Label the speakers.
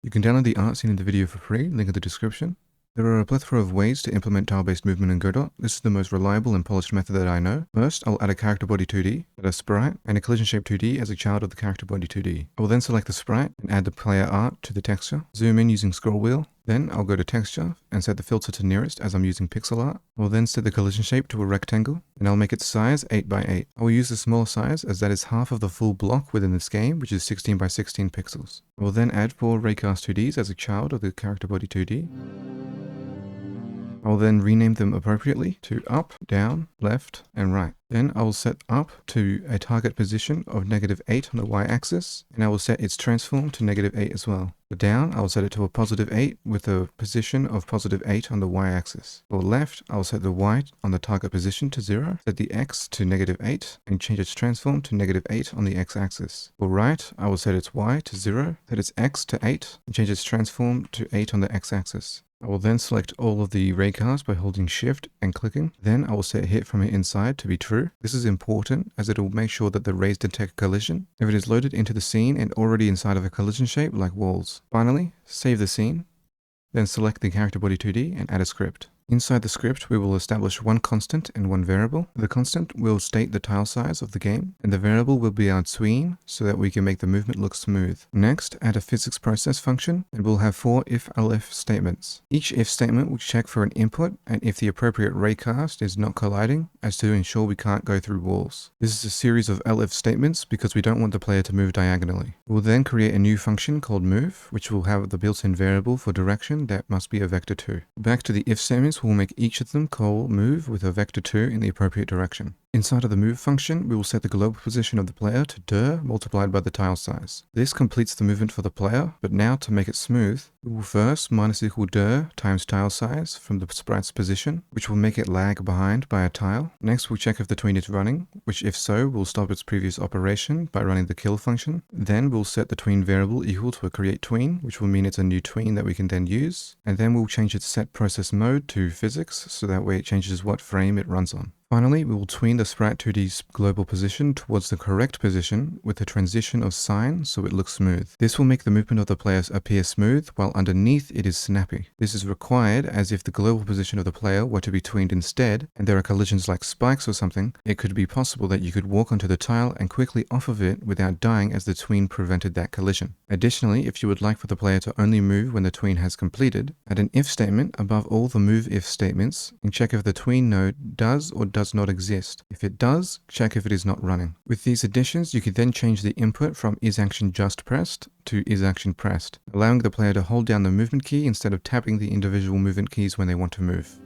Speaker 1: You can download the art seen in the video for free, link in the description. There are a plethora of ways to implement tile-based movement in Godot. This is the most reliable and polished method that I know. First, I'll add a character body 2D, add a sprite, and a collision shape 2D as a child of the character body 2D. I will then select the sprite and add the player art to the texture. Zoom in using scroll wheel. Then I'll go to texture and set the filter to nearest as I'm using pixel art. I will then set the collision shape to a rectangle and I'll make its size 8 by 8. I will use the smaller size as that is half of the full block within this game, which is 16 by 16 pixels. I will then add 4 raycast 2Ds as a child of the character body 2D. I will then rename them appropriately to up, down, left, and right. Then I will set up to a target position of -8 on the y-axis, and I will set its transform to -8 as well. For down, I will set it to a +8 with a position of +8 on the y-axis. For left, I will set the y on the target position to 0, set the x to -8, and change its transform to -8 on the x-axis. For right, I will set its y to 0, set its x to 8, and change its transform to 8 on the x-axis. I will then select all of the raycasts by holding shift and clicking. Then I will set hit from inside to be true. This is important as it will make sure that the rays detect collision if it is loaded into the scene and already inside of a collision shape like walls. Finally, save the scene. Then select the character body 2D and add a script. Inside the script, we will establish one constant and one variable. The constant will state the tile size of the game, and the variable will be our tween, so that we can make the movement look smooth. Next, add a physics process function, and we'll have 4 if-elif statements. Each if statement will check for an input, and if the appropriate raycast is not colliding, as to ensure we can't go through walls. This is a series of elif statements because we don't want the player to move diagonally. We'll then create a new function called move, which will have the built-in variable for direction that must be a vector 2. Back to the if statements, we'll make each of them call move with a vector 2 in the appropriate direction. Inside of the move function, we will set the global position of the player to dir multiplied by the tile size. This completes the movement for the player, but now to make it smooth, we will first -= dir times tile size from the sprite's position, which will make it lag behind by a tile. Next, we'll check if the tween is running, which if so, will stop its previous operation by running the kill function. Then we'll set the tween variable equal to a create tween, which will mean it's a new tween that we can then use. And then we'll change its set process mode to physics, so that way it changes what frame it runs on. Finally, we will tween the sprite 2D's global position towards the correct position with a transition of sign so it looks smooth. This will make the movement of the players appear smooth, while underneath it is snappy. This is required as if the global position of the player were to be tweened instead, and there are collisions like spikes or something, it could be possible that you could walk onto the tile and quickly off of it without dying as the tween prevented that collision. Additionally, if you would like for the player to only move when the tween has completed, add an if statement above all the move if statements and check if the tween node does or does not exist. If it does, check if it is not running. With these additions, you can then change the input from isAction just pressed to isAction pressed, allowing the player to hold down the movement key instead of tapping the individual movement keys when they want to move.